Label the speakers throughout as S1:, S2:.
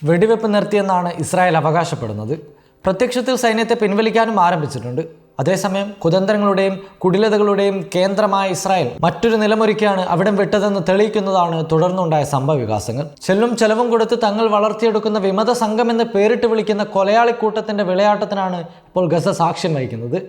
S1: വെടിവെപ്പ് നിർത്തിയെന്നാണ് ഇസ്രായേൽ അവകാശപ്പെടുന്നത്. പ്രത്യക്ഷത്തിൽ സൈന്യത്തെ പിൻവലിക്കാനും ആരംഭിച്ചിട്ടുണ്ട്. അതേസമയം കുതന്ത്രങ്ങളുടെയും കുടിലതകളുടെയും കേന്ദ്രമായ ഇസ്രായേൽ മറ്റൊരു നിലമൊരുക്കിയാണ് അവിടം വിട്ടതെന്ന് തെളിയിക്കുന്നതാണ് തുടർന്നുണ്ടായ സംഭവവികാസങ്ങൾ. ചെല്ലും ചെലവും കൊടുത്ത് തങ്ങൾ വളർത്തിയെടുക്കുന്ന വിമത സംഘമെന്ന് പേരിട്ട് വിളിക്കുന്ന കൊലയാളിക്കൂട്ടത്തിന്റെ വിളയാട്ടത്തിനാണ് ഇപ്പോൾ ഗസ സാക്ഷ്യം വഹിക്കുന്നത്.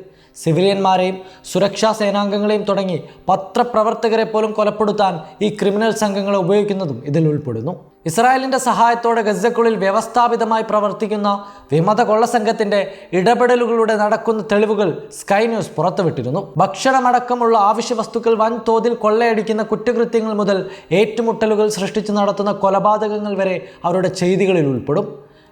S1: സിവിലിയന്മാരെയും സുരക്ഷാ സേനാംഗങ്ങളെയും തുടങ്ങി പത്രപ്രവർത്തകരെ പോലും കൊലപ്പെടുത്താൻ ഈ ക്രിമിനൽ സംഘങ്ങളെ ഉപയോഗിക്കുന്നതും ഇതിൽ ഉൾപ്പെടുന്നു. ഇസ്രായേലിന്റെ സഹായത്തോടെ ഗസയ്ക്കുള്ളിൽ വ്യവസ്ഥാപിതമായി പ്രവർത്തിക്കുന്ന വിമത കൊള്ളസംഘത്തിന്റെ ഇടപെടലുകളുടെ നടക്കുന്ന തെളിവുകൾ സ്കൈ ന്യൂസ് പുറത്തുവിട്ടിരുന്നു. ഭക്ഷണമടക്കമുള്ള ആവശ്യ വസ്തുക്കൾ വൻതോതിൽ കൊള്ളയടിക്കുന്ന കുറ്റകൃത്യങ്ങൾ മുതൽ ഏറ്റുമുട്ടലുകൾ സൃഷ്ടിച്ച് നടത്തുന്ന കൊലപാതകങ്ങൾ വരെ അവരുടെ ചെയ്തികളിൽ ഉൾപ്പെടും.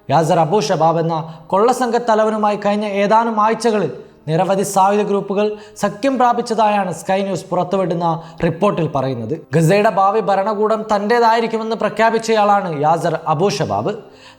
S1: യാസർ അബു ഷബാബ് എന്ന കൊള്ളസംഘ തലവനുമായി കഴിഞ്ഞ ഏതാനും ആഴ്ചകളിൽ നിരവധി സായുധ ഗ്രൂപ്പുകൾ സഖ്യം പ്രാപിച്ചതായാണ് സ്കൈ ന്യൂസ് പുറത്തുവിടുന്ന റിപ്പോർട്ടിൽ പറയുന്നത്. ഗസയുടെ ഭാവി ഭരണകൂടം തൻ്റേതായിരിക്കുമെന്ന് പ്രഖ്യാപിച്ചയാളാണ് യാസർ അബു ഷബാബ്.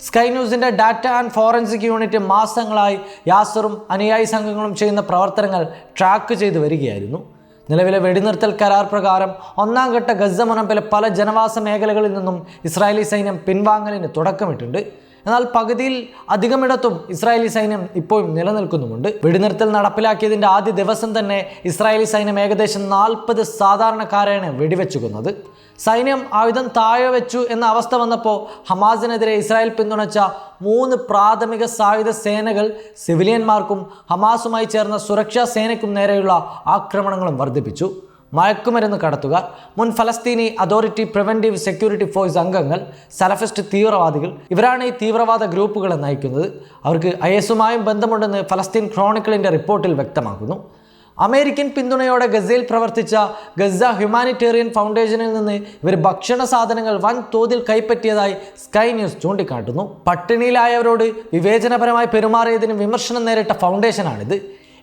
S1: സ്കൈ ന്യൂസിന്റെ ഡാറ്റ ആൻഡ് ഫോറൻസിക് യൂണിറ്റ് മാസങ്ങളായി യാസറും അനുയായി സംഘങ്ങളും ചെയ്യുന്ന പ്രവർത്തനങ്ങൾ ട്രാക്ക് ചെയ്തു വരികയായിരുന്നു. നിലവിലെ വെടിനിർത്തൽ കരാർ പ്രകാരം ഒന്നാം ഘട്ട ഗസ മുനമ്പിലെ പല ജനവാസ മേഖലകളിൽ നിന്നും ഇസ്രായേലി സൈന്യം പിൻവാങ്ങലിന് തുടക്കമിട്ടുണ്ട്. എന്നാൽ പകുതിയിൽ അധികമിടത്തും ഇസ്രായേലി സൈന്യം ഇപ്പോഴും നിലനിൽക്കുന്നുമുണ്ട്. വെടിനിർത്തൽ നടപ്പിലാക്കിയതിൻ്റെ ആദ്യ ദിവസം തന്നെ ഇസ്രായേലി സൈന്യം ഏകദേശം 40 സാധാരണക്കാരെയാണ് വെടിവെച്ചു കൊന്നത്. സൈന്യം ആയുധം താഴെ വെച്ചു എന്ന അവസ്ഥ വന്നപ്പോൾ ഹമാസിനെതിരെ ഇസ്രായേൽ പിന്തുണച്ച 3 പ്രാഥമിക സായുധ സേനകൾ സിവിലിയന്മാർക്കും ഹമാസുമായി ചേർന്ന സുരക്ഷാ സേനയ്ക്കും നേരെയുള്ള ആക്രമണങ്ങളും വർദ്ധിപ്പിച്ചു. മയക്കുമരുന്ന് കടത്തുകാർ, മുൻ ഫലസ്തീനി അതോറിറ്റി പ്രിവെന്റീവ് സെക്യൂരിറ്റി ഫോഴ്സ് അംഗങ്ങൾ, സലഫിസ്റ്റ് തീവ്രവാദികൾ ഇവരാണ് ഈ തീവ്രവാദ ഗ്രൂപ്പുകളെ നയിക്കുന്നത്. അവർക്ക് IS-ഉമായും ബന്ധമുണ്ടെന്ന് ഫലസ്തീൻ ക്രോണിക്കിളിൻ്റെ റിപ്പോർട്ടിൽ വ്യക്തമാക്കുന്നു. അമേരിക്കൻ പിന്തുണയോടെ ഗസയിൽ പ്രവർത്തിച്ച ഗസ ഹ്യൂമാനിറ്റേറിയൻ ഫൗണ്ടേഷനിൽ നിന്ന് ഇവർ ഭക്ഷണ സാധനങ്ങൾ വൻതോതിൽ കൈപ്പറ്റിയതായി സ്കൈ ന്യൂസ് ചൂണ്ടിക്കാട്ടുന്നു. പട്ടിണിയിലായവരോട് വിവേചനപരമായി പെരുമാറിയതിന് വിമർശനം നേരിട്ട ഫൗണ്ടേഷനാണിത്.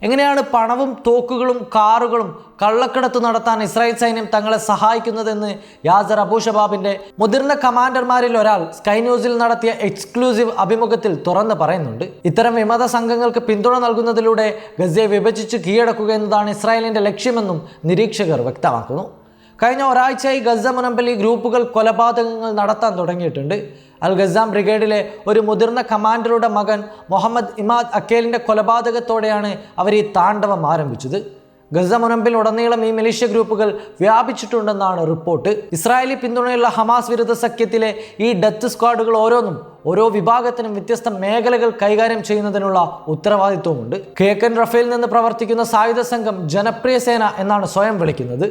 S1: എങ്ങനെയാണ് പണവും തോക്കുകളും കാറുകളും കള്ളക്കടത്ത് നടത്താൻ ഇസ്രായേൽ സൈന്യം തങ്ങളെ സഹായിക്കുന്നതെന്ന് യാസർ അബു ഷബാബിന്റെ മുതിർന്ന കമാൻഡർമാരിൽ ഒരാൾ സ്കൈ ന്യൂസിൽ നടത്തിയ എക്സ്ക്ലൂസീവ് അഭിമുഖത്തിൽ തുറന്ന് പറയുന്നുണ്ട്. ഇത്തരം വിമത സംഘങ്ങൾക്ക് പിന്തുണ നൽകുന്നതിലൂടെ ഗസയെ വിഭജിച്ച് കീഴടക്കുക എന്നതാണ് ഇസ്രായേലിന്റെ ലക്ഷ്യമെന്നും നിരീക്ഷകർ വ്യക്തമാക്കുന്നു. കഴിഞ്ഞ ഒരാഴ്ചയായി ഗസ മുനമ്പിൽ ഈ ഗ്രൂപ്പുകൾ കൊലപാതകങ്ങൾ നടത്താൻ തുടങ്ങിയിട്ടുണ്ട്. അൽ ഗസാം ബ്രിഗേഡിലെ ഒരു മുതിർന്ന കമാൻഡറുടെ മകൻ മുഹമ്മദ് ഇമാദ് അക്കേലിൻ്റെ കൊലപാതകത്തോടെയാണ് അവർ ഈ താണ്ഡവം ആരംഭിച്ചത്. ഗസ മുനമ്പിൽ ഉടനീളം ഈ മിലിഷ്യ ഗ്രൂപ്പുകൾ വ്യാപിച്ചിട്ടുണ്ടെന്നാണ് റിപ്പോർട്ട്. ഇസ്രായേലി പിന്തുണയുള്ള ഹമാസ് വിരുദ്ധ സഖ്യത്തിലെ ഈ ഡെത്ത് സ്ക്വാഡുകൾ ഓരോന്നും ഓരോ വിഭാഗത്തിനും വ്യത്യസ്ത മേഖലകൾ കൈകാര്യം ചെയ്യുന്നതിനുള്ള ഉത്തരവാദിത്വമുണ്ട്. കിഴക്കൻ റഫേൽ നിന്ന് പ്രവർത്തിക്കുന്ന സായുധ സംഘം ജനപ്രിയ സേന എന്നാണ് സ്വയം വിളിക്കുന്നത്.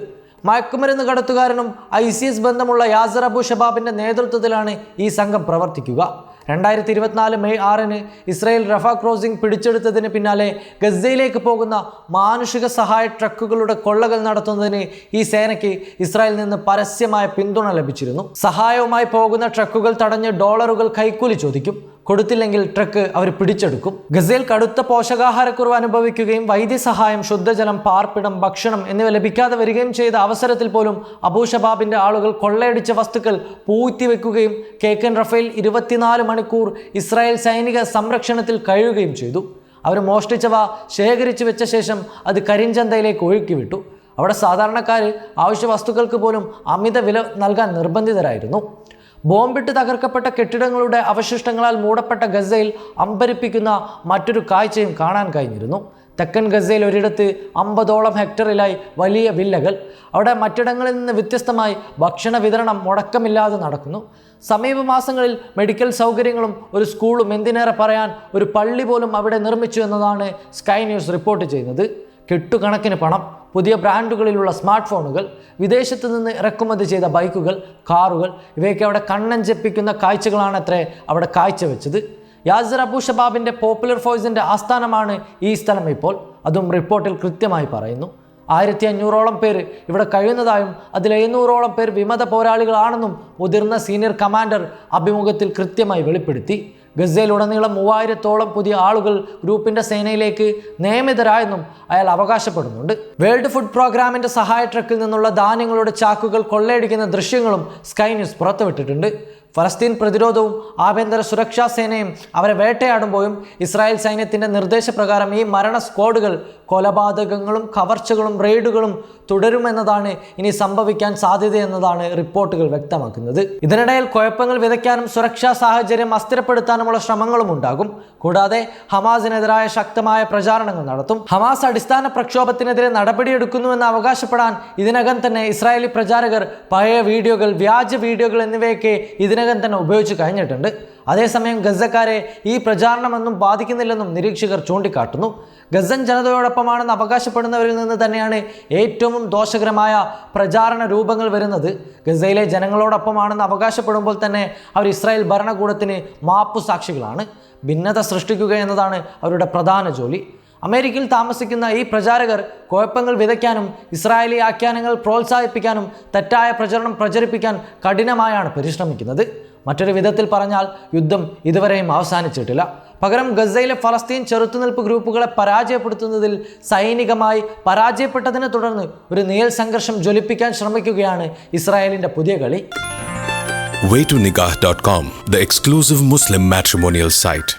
S1: മയക്കുമരുന്ന് കടത്തുകാരനും ICS ബന്ധമുള്ള യാസർ അബു ഷബാബിന്റെ നേതൃത്വത്തിലാണ് ഈ സംഘം പ്രവർത്തിക്കുക. 2024 മെയ് 6 ഇസ്രായേൽ റഫ ക്രോസിംഗ് പിടിച്ചെടുത്തതിന് പിന്നാലെ ഗസയിലേക്ക് പോകുന്ന മാനുഷിക സഹായ ട്രക്കുകളുടെ കൊള്ളകൾ നടത്തുന്നതിന് ഈ സേനയ്ക്ക് ഇസ്രായേലിൽ നിന്ന് പരസ്യമായ പിന്തുണ ലഭിച്ചിരുന്നു. സഹായവുമായി പോകുന്ന ട്രക്കുകൾ തടഞ്ഞ് ഡോളറുകൾ കൈക്കൂലി ചോദിക്കും. കൊടുത്തില്ലെങ്കിൽ ട്രക്ക് അവർ പിടിച്ചെടുക്കും. ഗസയിൽ കടുത്ത പോഷകാഹാരക്കുറവ് അനുഭവിക്കുകയും വൈദ്യസഹായം, ശുദ്ധജലം, പാർപ്പിടം, ഭക്ഷണം എന്നിവ ലഭിക്കാതെ വരികയും ചെയ്ത അവസരത്തിൽ പോലും അബു ഷബാബിന്റെ ആളുകൾ കൊള്ളയടിച്ച വസ്തുക്കൾ പൂഴ്ത്തിവെക്കുകയും കിഴക്കൻ റഫേൽ 24 മണിക്കൂർ ഇസ്രായേൽ സൈനിക സംരക്ഷണത്തിൽ കഴിയുകയും ചെയ്തു. അവർ മോഷ്ടിച്ചവ ശേഖരിച്ചു വെച്ച ശേഷം അത് കരിഞ്ചന്തയിലേക്ക് ഒഴുക്കിവിട്ടു. അവിടെ സാധാരണക്കാർ ആവശ്യ വസ്തുക്കൾക്ക് പോലും അമിത വില നൽകാൻ നിർബന്ധിതരായിരുന്നു. ബോംബിട്ട് തകർക്കപ്പെട്ട കെട്ടിടങ്ങളുടെ അവശിഷ്ടങ്ങളാൽ മൂടപ്പെട്ട ഗസയിൽ അമ്പരിപ്പിക്കുന്ന മറ്റൊരു കാഴ്ചയും കാണാൻ കഴിഞ്ഞിരുന്നു. തെക്കൻ ഗസയിൽ ഒരിടത്ത് 50ഓളം ഹെക്ടറിലായി വലിയ വില്ലകൾ. അവിടെ മറ്റിടങ്ങളിൽ നിന്ന് വ്യത്യസ്തമായി ഭക്ഷണ വിതരണം മുടക്കമില്ലാതെ നടക്കുന്നു. സമീപ മാസങ്ങളിൽ മെഡിക്കൽ സൗകര്യങ്ങളും ഒരു സ്കൂളും, എന്തിനേറെ പറയാൻ ഒരു പള്ളി പോലും അവിടെ നിർമ്മിച്ചു എന്നതാണ് സ്കൈ ന്യൂസ് റിപ്പോർട്ട് ചെയ്യുന്നത്. കെട്ടുകണക്കിന് പണം, പുതിയ ബ്രാൻഡുകളിലുള്ള സ്മാർട്ട് ഫോണുകൾ, വിദേശത്ത് നിന്ന് ഇറക്കുമതി ചെയ്ത ബൈക്കുകൾ, കാറുകൾ ഇവയൊക്കെ അവിടെ കണ്ണഞ്ചിപ്പിക്കുന്ന കാഴ്ചകളാണത്രേ അവിടെ കാഴ്ചവെച്ചത്. യാസർ അബു ഷബാബിൻ്റെ പോപ്പുലർ ഫോഴ്സിൻ്റെ ആസ്ഥാനമാണ് ഈ സ്ഥലം ഇപ്പോൾ. അതും റിപ്പോർട്ടിൽ കൃത്യമായി പറയുന്നു. 1500ഓളം പേര് ഇവിടെ കഴിയുന്നതായും അതിൽ 700ഓളം പേർ വിമത പോരാളികളാണെന്നും മുതിർന്ന സീനിയർ കമാൻഡർ അഭിമുഖത്തിൽ കൃത്യമായി വെളിപ്പെടുത്തി. ഗസയിലുടനീളം 3000ഓളം പുതിയ ആളുകൾ ഗ്രൂപ്പിന്റെ സേനയിലേക്ക് നിയമിതരായെന്നും അയാൾ അവകാശപ്പെടുന്നുണ്ട്. വേൾഡ് ഫുഡ് പ്രോഗ്രാമിന്റെ സഹായ ട്രക്കിൽ നിന്നുള്ള ധാന്യങ്ങളുടെ ചാക്കുകൾ കൊള്ളയടിക്കുന്ന ദൃശ്യങ്ങളും സ്കൈ ന്യൂസ് പുറത്തുവിട്ടിട്ടുണ്ട്. ഫലസ്തീൻ പ്രതിരോധവും ആഭ്യന്തര സുരക്ഷാ സേനയും അവരെ വേട്ടയാടുമ്പോഴും ഇസ്രായേൽ സൈന്യത്തിൻ്റെ നിർദ്ദേശപ്രകാരം ഈ മരണ സ്ക്വാഡുകൾ കൊലപാതകങ്ങളും കവർച്ചകളും റെയ്ഡുകളും തുടരുമെന്നതാണ് ഇനി സംഭവിക്കാൻ സാധ്യതയെന്നതാണ് റിപ്പോർട്ടുകൾ വ്യക്തമാക്കുന്നത്. ഇതിനിടയിൽ കുഴപ്പങ്ങൾ വിതയ്ക്കാനും സുരക്ഷാ സാഹചര്യം അസ്ഥിരപ്പെടുത്താനുമുള്ള ശ്രമങ്ങളും ഉണ്ടാകും. കൂടാതെ ഹമാസിനെതിരായ ശക്തമായ പ്രചാരണങ്ങൾ നടത്തും. ഹമാസ് അടിസ്ഥാന പ്രക്ഷോഭത്തിനെതിരെ നടപടിയെടുക്കുന്നുവെന്ന് അവകാശപ്പെടാൻ ഇതിനകം തന്നെ ഇസ്രായേലി പ്രചാരകർ പഴയ വീഡിയോകൾ, വ്യാജ വീഡിയോകൾ എന്നിവയൊക്കെ ഇതിനകം തന്നെ ഉപയോഗിച്ച് കഴിഞ്ഞിട്ടുണ്ട്. അതേസമയം ഗസക്കാരെ ഈ പ്രചാരണമൊന്നും ബാധിക്കുന്നില്ലെന്നും നിരീക്ഷകർ ചൂണ്ടിക്കാട്ടുന്നു. ഗസൻ ജനതയോടൊപ്പമാണെന്ന് അവകാശപ്പെടുന്നവരിൽ നിന്ന് തന്നെയാണ് ഏറ്റവും ദോഷകരമായ പ്രചാരണ രൂപങ്ങൾ വരുന്നത്. ഗസയിലെ ജനങ്ങളോടൊപ്പമാണെന്ന് അവകാശപ്പെടുമ്പോൾ തന്നെ അവർ ഇസ്രായേൽ ഭരണകൂടത്തിന് മാപ്പുസാക്ഷികളാണ്. ഭിന്നത സൃഷ്ടിക്കുക എന്നതാണ് അവരുടെ പ്രധാന ജോലി. അമേരിക്കയിൽ താമസിക്കുന്ന ഈ പ്രചാരകർ കുഴപ്പങ്ങൾ വിതയ്ക്കാനും ഇസ്രായേലി ആഖ്യാനങ്ങൾ പ്രോത്സാഹിപ്പിക്കാനും തെറ്റായ പ്രചരണം പ്രചരിപ്പിക്കാൻ കഠിനമായാണ് പരിശ്രമിക്കുന്നത്. മറ്റൊരു വിധത്തിൽ പറഞ്ഞാൽ യുദ്ധം ഇതുവരെയും അവസാനിച്ചിട്ടില്ല. പകരം ഗസയിലെ ഫലസ്തീൻ ചെറുത്തുനിൽപ്പ് ഗ്രൂപ്പുകളെ പരാജയപ്പെടുത്തുന്നതിൽ സൈനികമായി പരാജയപ്പെട്ടതിനെ തുടർന്ന് ഒരു നിഴൽ സംഘർഷം ജ്വലിപ്പിക്കാൻ ശ്രമിക്കുകയാണ് ഇസ്രായേലിൻ്റെ പുതിയ കളി.
S2: Waytonikah.com, the exclusive Muslim matrimonial site.